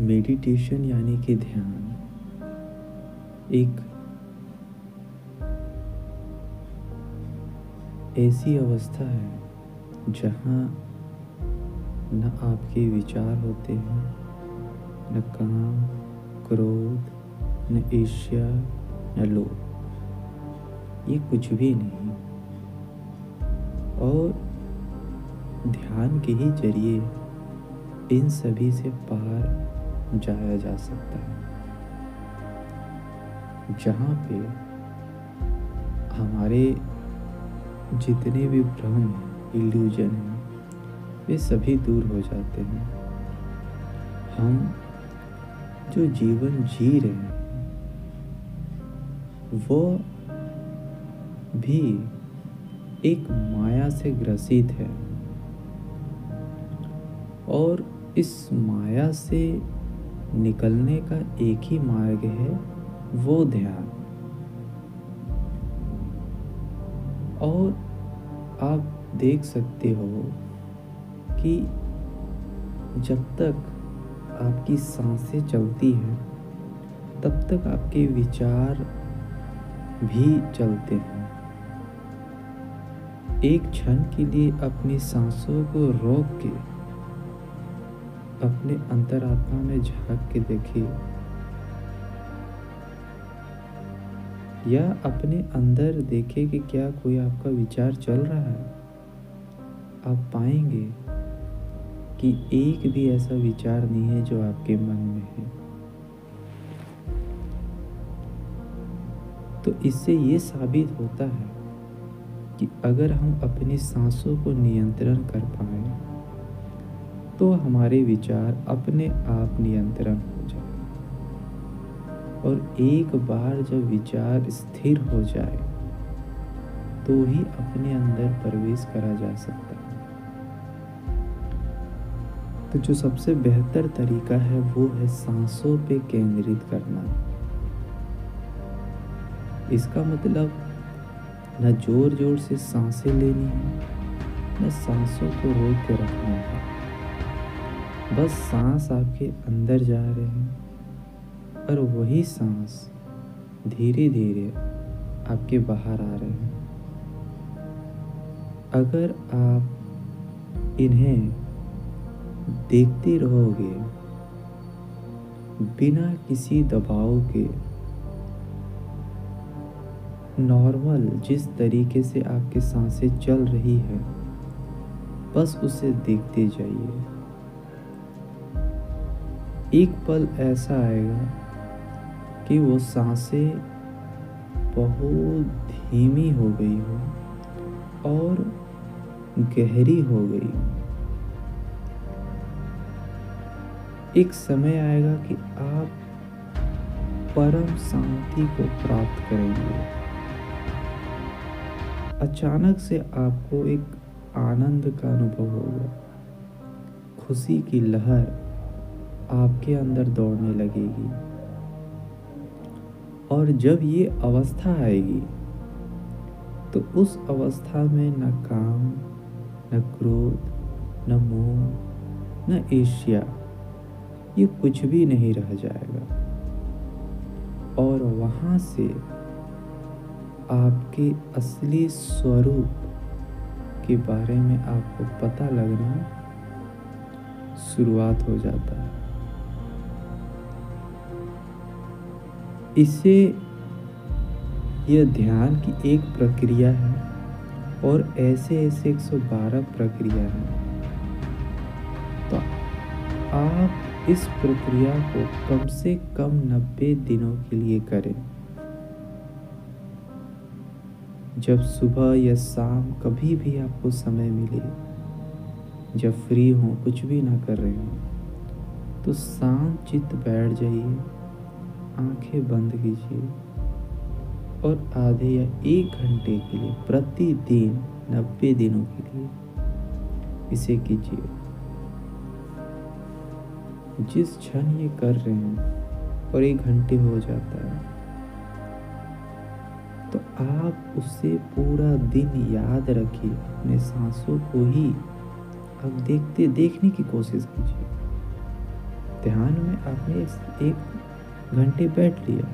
Meditation यानी कि ध्यान एक ऐसी अवस्था है जहाँ न आपके विचार होते हैं, न काम, क्रोध, न ईर्ष्या, न लोभ, ये कुछ भी नहीं। और ध्यान के ही जरिए इन सभी से पार जाया जा सकता है, जहाँ पे हमारे जितने भी भ्रम हैं, इल्यूजन हैं, वे सभी दूर हो जाते हैं। हम जो जीवन जी रहे हैं वो भी एक माया से ग्रसित है, और इस माया से निकलने का एक ही मार्ग है, वो ध्यान। और आप देख सकते हो कि जब तक आपकी सांसें चलती हैं तब तक आपके विचार भी चलते हैं। एक क्षण के लिए अपनी सांसों को रोक के अपने अंतरात्मा में झांक के देखिए, या अपने अंदर देखें कि क्या कोई आपका विचार चल रहा है। आप पाएंगे कि एक भी ऐसा विचार नहीं है जो आपके मन में है। तो इससे ये साबित होता है कि अगर हम अपनी सांसों को नियंत्रण कर पाए तो हमारे विचार अपने आप नियंत्रण हो जाए, और एक बार जब विचार स्थिर हो जाए तो ही अपने अंदर प्रवेश करा जा सकता है। तो जो सबसे बेहतर तरीका है वो है सांसों पे केंद्रित करना। इसका मतलब न जोर जोर से सांसें लेनी है, न सांसों को रोक के रखना है। बस सांस आपके अंदर जा रहे हैं और वही सांस धीरे धीरे आपके बाहर आ रहे हैं। अगर आप इन्हें देखते रहोगे बिना किसी दबाव के, नॉर्मल जिस तरीके से आपकी सांसें चल रही है, बस उसे देखते जाइए। एक पल ऐसा आएगा कि वो सांसें बहुत धीमी हो गई हो और गहरी हो गई। एक समय आएगा कि आप परम शांति को प्राप्त करेंगे। अचानक से आपको एक आनंद का अनुभव होगा, खुशी की लहर आपके अंदर दौड़ने लगेगी। और जब ये अवस्था आएगी तो उस अवस्था में न काम, न क्रोध, न मोह, न ईर्ष्या, ये कुछ भी नहीं रह जाएगा। और वहाँ से आपके असली स्वरूप के बारे में आपको पता लगना शुरुआत हो जाता है। इससे यह ध्यान की एक प्रक्रिया है, और ऐसे 112 प्रक्रिया हैं। तो आप इस प्रक्रिया को कम से कम 90 दिनों के लिए करें। जब सुबह या शाम कभी भी आपको समय मिले, जब फ्री हो, कुछ भी ना कर रहे हो, तो शांत चित्त बैठ जाइए, आंखें बंद कीजिए और आधे या 1 घंटे के लिए प्रतिदिन 90 दिनों के लिए इसे कीजिए। जिस क्षण ये कर रहे हैं और 1 घंटे हो जाता है, तो आप उससे पूरा दिन याद रखिए। अपने सांसों को ही आप देखने की कोशिश कीजिए। ध्यान में आपने इस 1 घंटे बैठ लिया,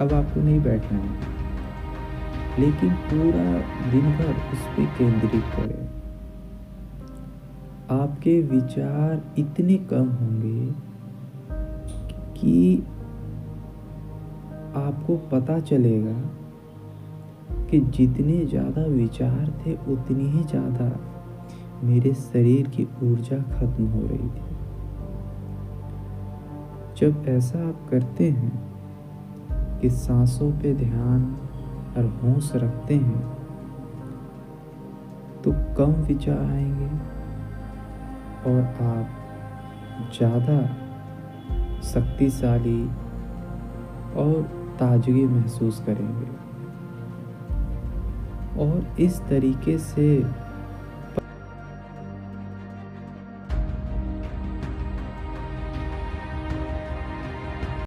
अब आपको नहीं बैठना है, लेकिन पूरा दिन भर उस पे केंद्रित करें। आपके विचार इतने कम होंगे कि आपको पता चलेगा कि जितने ज़्यादा विचार थे उतनी ही ज़्यादा मेरे शरीर की ऊर्जा खत्म हो रही थी। जब ऐसा आप करते हैं कि सांसों पे ध्यान और होश रखते हैं, तो कम विचार आएंगे और आप ज़्यादा शक्तिशाली और ताजगी महसूस करेंगे। और इस तरीके से